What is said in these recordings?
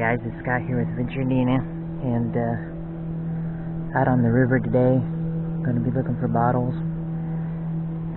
guys, it's Scott here with Venture Dina, and out on the river today. Going to be looking for bottles,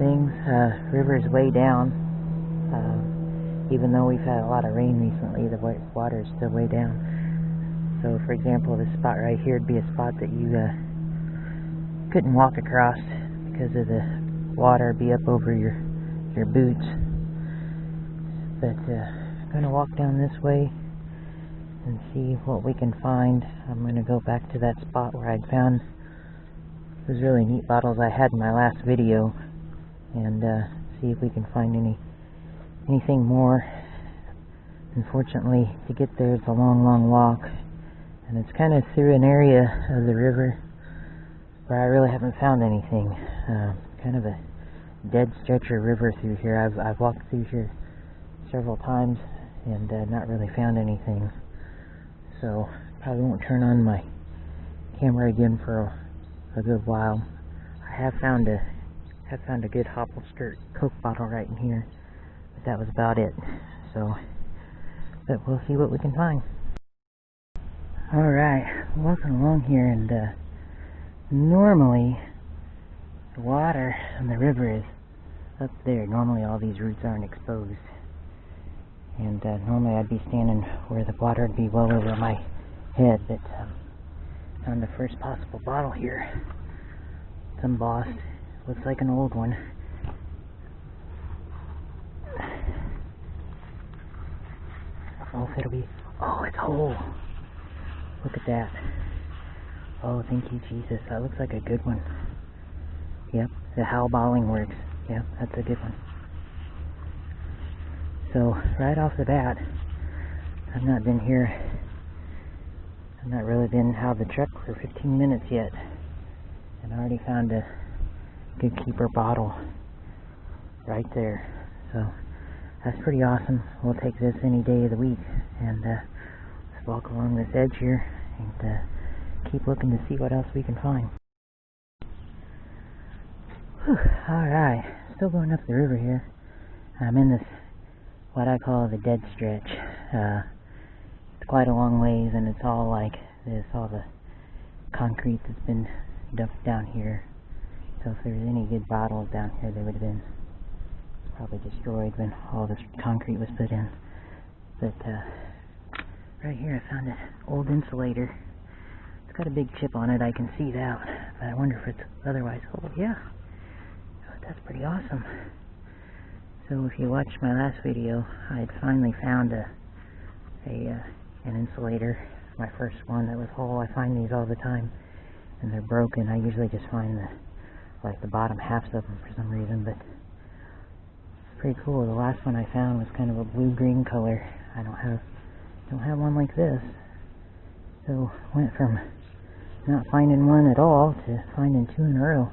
things. River is way down. Even though we've had a lot of rain recently, the water is still way down. So, for example, this spot right here would be a spot that you couldn't walk across because of the water be up over your boots. But I'm going to walk down this way and see what we can find. I'm going to go back to that spot where I'd found those really neat bottles I had in my last video and see if we can find anything more. Unfortunately, to get there it's a long walk, and it's kind of through an area of the river where I really haven't found anything. Kind of a dead stretch of river through here. I've walked through here several times and not really found anything. So probably won't turn on my camera again for a good while. I have found a good hopple skirt Coke bottle right in here, but that was about it. So, but we'll see what we can find. Alright, walking along here, and normally the water on the river is up there. Normally all these roots aren't exposed. And normally I'd be standing where the water would be well over my head, but found the first possible bottle here. It's embossed. Looks like an old one. I don't know if it'll be... Oh, it's whole. Look at that. Oh, thank you, Jesus. That looks like a good one. Yep, the How Bottling works. Yep, that's a good one. So, right off the bat, I've not really been out of the truck for 15 minutes yet, and I already found a good keeper bottle right there. So, that's pretty awesome. We'll take this any day of the week, and let's walk along this edge here, and keep looking to see what else we can find. Alright, still going up the river here. I'm in this what I call the dead stretch. It's quite a long ways, and it's all like this, all the concrete that's been dumped down here. So if there was any good bottles down here, they would have been probably destroyed when all this concrete was put in. But right here I found an old insulator. It's got a big chip on it, I can see that, but I wonder if it's otherwise. Oh yeah, that's pretty awesome. So if you watched my last video, I had finally found an insulator, my first one that was whole. I find these all the time, and they're broken. I usually just find the bottom halves of them for some reason, but it's pretty cool. The last one I found was kind of a blue-green color. I don't have one like this. So went from not finding one at all to finding two in a row.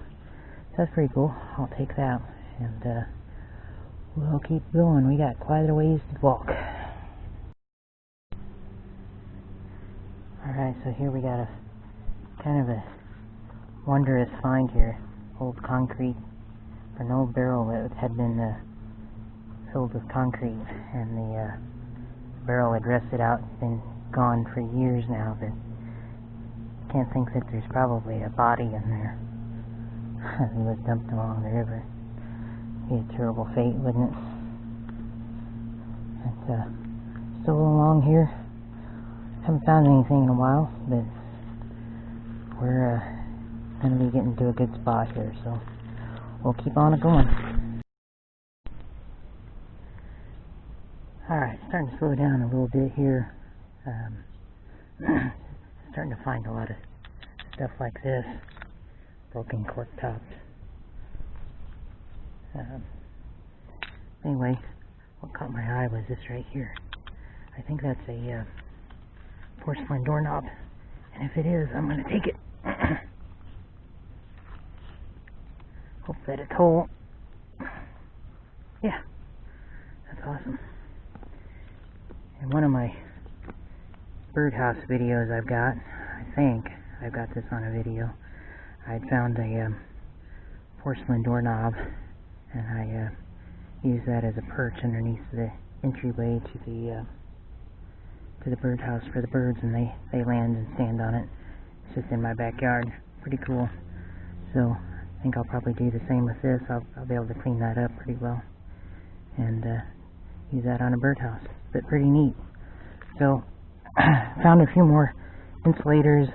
So that's pretty cool. I'll take that, and we'll keep going. We got quite a ways to walk. Alright, so here we got a kind of a wondrous find here. Old concrete, an old barrel that had been filled with concrete, and the barrel had rusted out. It's been gone for years now, but can't think that there's probably a body in there. It was dumped along the river. Be a terrible fate, wouldn't it? And still along here. Haven't found anything in a while, but we're going to be getting to a good spot here, so we'll keep on going. Alright, starting to slow down a little bit here. Starting to find a lot of stuff like this. Broken cork tops. Anyway, what caught my eye was this right here. I think that's a porcelain doorknob, and if it is, I'm going to take it. Hope that it's whole. Yeah, that's awesome. In one of my birdhouse videos I think I've got this on a video, I found a porcelain doorknob, and I used that as a perch underneath the entryway to the birdhouse for the birds, and they land and stand on it. It's just in my backyard. Pretty cool. So I think I'll probably do the same with this. I'll be able to clean that up pretty well and use that on a birdhouse. But pretty neat. So found a few more insulators.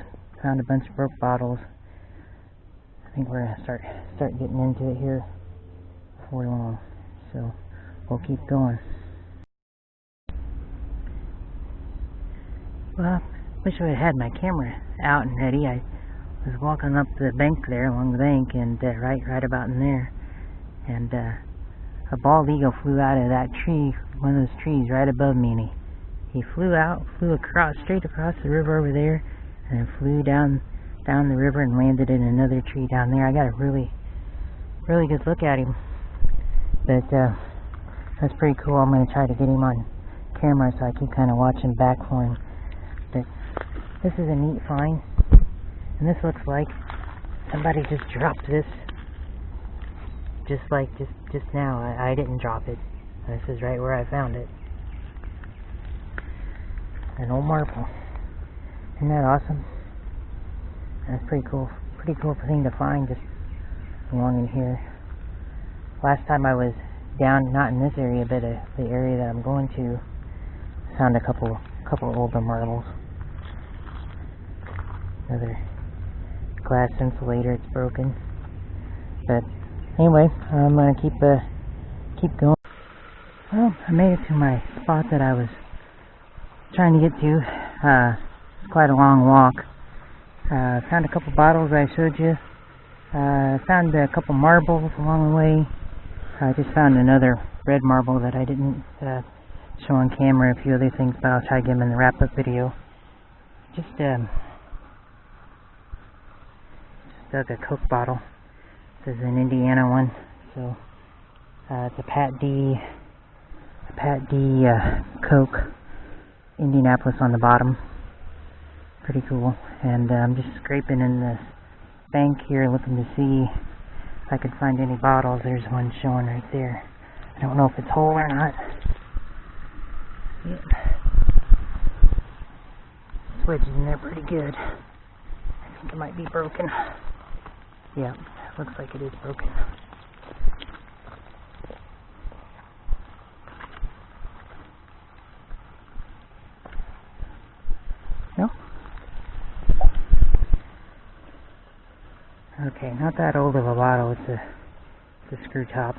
Found a bunch of broke bottles. I think we're gonna start getting into it here before long. So we'll keep going. Well, wish I had my camera out and ready. I was walking up the bank there, along the bank, and right about in there, and a bald eagle flew out of that tree, one of those trees right above me, and he flew straight across the river over there, and then flew down the river and landed in another tree down there. I got a really good look at him, but that's pretty cool. I'm going to try to get him on camera, so I keep kind of watching back for him. But this is a neat find, and this looks like somebody just dropped this just now. I didn't drop it. This is right where I found it. An old marble. Isn't that awesome? That's pretty cool thing to find just along in here. Last time I was down, not in this area, but the area that I'm going to, found a couple older marbles. Another glass insulator, it's broken. But anyway, I'm gonna keep going. Well, I made it to my spot that I was trying to get to. It's quite a long walk. Found a couple bottles I showed you. Found a couple marbles along the way. I just found another red marble that I didn't show on camera, a few other things, but I'll try to get them in the wrap-up video. Just dug a Coke bottle. This is an Indiana one, so it's a Pat D Coke, Indianapolis on the bottom. Pretty cool. And I'm just scraping in the bank here, looking to see if I could find any bottles. There's one showing right there. I don't know if it's whole or not. Yep. Switch is in there pretty good. I think it might be broken. Yeah, looks like it is broken. No? Okay, not that old of a bottle. It's a screw top.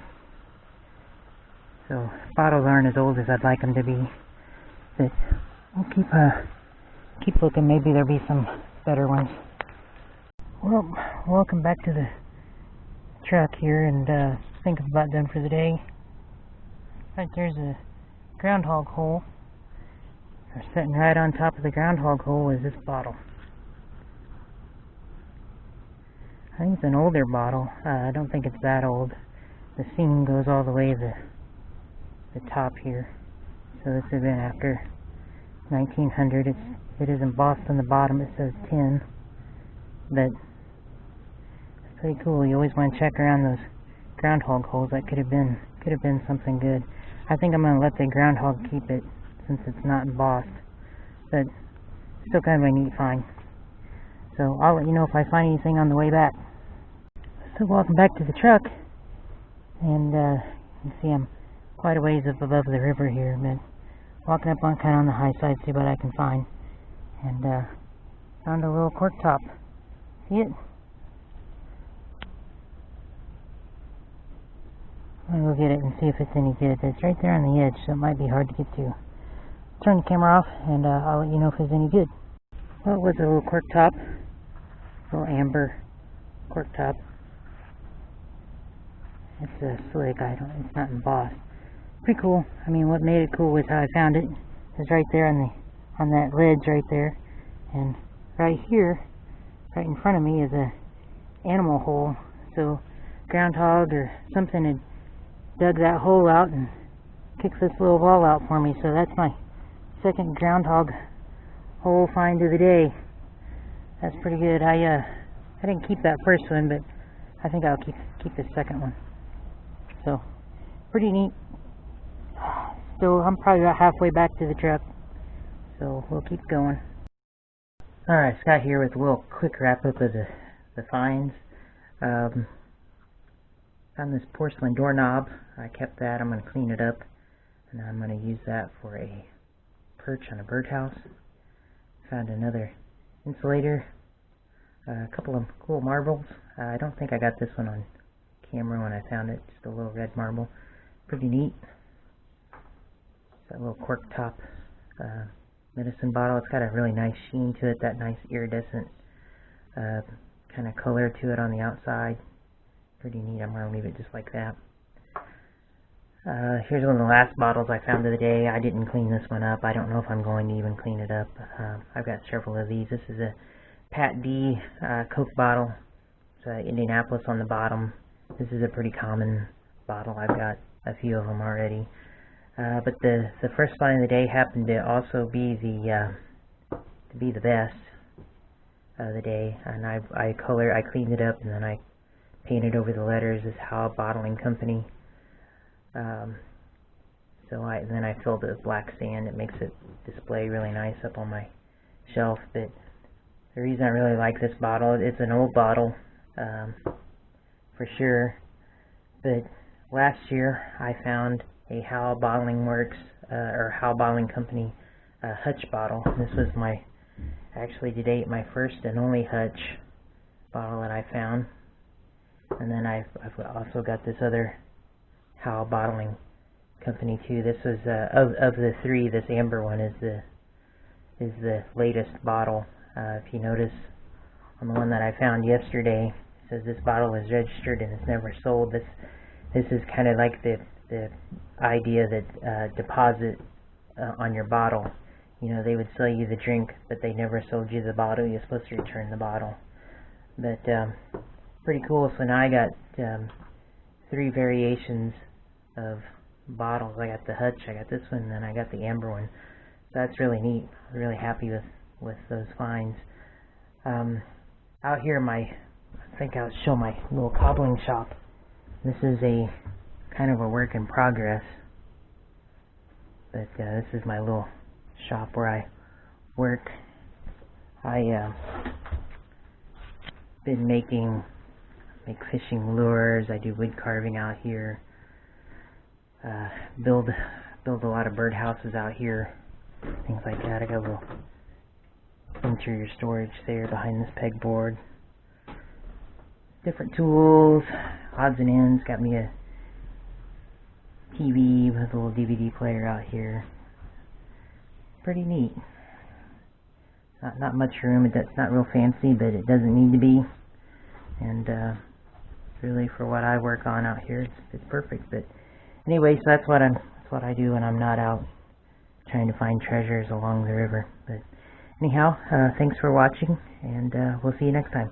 So bottles aren't as old as I'd like them to be. But we'll keep looking. Maybe there'll be some better ones. Well, welcome back to the truck here, and I think I'm about done for the day. Right there's a groundhog hole. Sitting right on top of the groundhog hole is this bottle. I think it's an older bottle. I don't think it's that old. The seam goes all the way to the top here. So this has been after 1900. It is embossed on the bottom. It says 10. But it's pretty cool. You always want to check around those groundhog holes. That could have been something good. I think I'm going to let the groundhog keep it since it's not embossed. But still kind of a neat find. So I'll let you know if I find anything on the way back. So welcome back to the truck. And you can see I'm quite a ways up above the river here. But walking up on kind of on the high side, see what I can find. And found a little cork top. See it? I'm going to go get it and see if it's any good. It's right there on the edge, so it might be hard to get to. Turn the camera off, and I'll let you know if it's any good. Well, it was a little cork top. Little amber cork top. It's a slick. It's not embossed. Pretty cool. I mean, what made it cool was how I found it. It's right there on that ledge right there, and right here, right in front of me, is a animal hole. So groundhog or something had dug that hole out and kicked this little wall out for me. So that's my second groundhog hole find of the day. That's pretty good. I didn't keep that first one, but I think I'll keep the second one. So pretty neat. Still, I'm probably about halfway back to the truck. So we'll keep going. Alright, Scott here with a little quick wrap up of the finds. Found this porcelain doorknob. I kept that. I'm going to clean it up, and I'm going to use that for a perch on a birdhouse. Found another insulator, a couple of cool marbles. I don't think I got this one on camera when I found it, just a little red marble. Pretty neat. That little cork top medicine bottle. It's got a really nice sheen to it, that nice iridescent kind of color to it on the outside. Pretty neat. I'm going to leave it just like that. Here's one of the last bottles I found of the day. I didn't clean this one up. I don't know if I'm going to even clean it up. I've got several of these. This is a Pat D Coke bottle. It's Indianapolis on the bottom. This is a pretty common bottle. I've got a few of them already. But the first find of the day happened to also be the best of the day. And I cleaned it up, and then I painted over the letters. This Howe Bottling Company. Then I filled it with black sand. It makes it display really nice up on my shelf. But the reason I really like this bottle, it's an old bottle, for sure. But last year I found a Howe Bottling Works or Howe Bottling Company Hutch bottle. This was actually to date my first and only Hutch bottle that I found. And then I've also got this other Howe Bottling Company too. This was of the three. This amber one is the latest bottle. If you notice on the one that I found yesterday, it says this bottle is registered and it's never sold. This is kind of like the idea that deposit on your bottle. You know, they would sell you the drink, but they never sold you the bottle. You're supposed to return the bottle. But pretty cool. So now I got 3 variations of bottles. I got the Hutch, I got this one, and then I got the amber one. So that's really neat. I'm really happy with those finds. Out here, I think I'll show my little cobbling shop. This is a kind of a work in progress, but this is my little shop where I work. I been make fishing lures. I do wood carving out here. Build a lot of birdhouses out here, things like that. I got a little interior storage there behind this pegboard. Different tools, odds and ends. Got me a TV with a little DVD player out here. Pretty neat. Not much room. It's not real fancy, but it doesn't need to be. And really, for what I work on out here, it's perfect. But anyway, so that's what I do when I'm not out trying to find treasures along the river. But anyhow, thanks for watching, and we'll see you next time.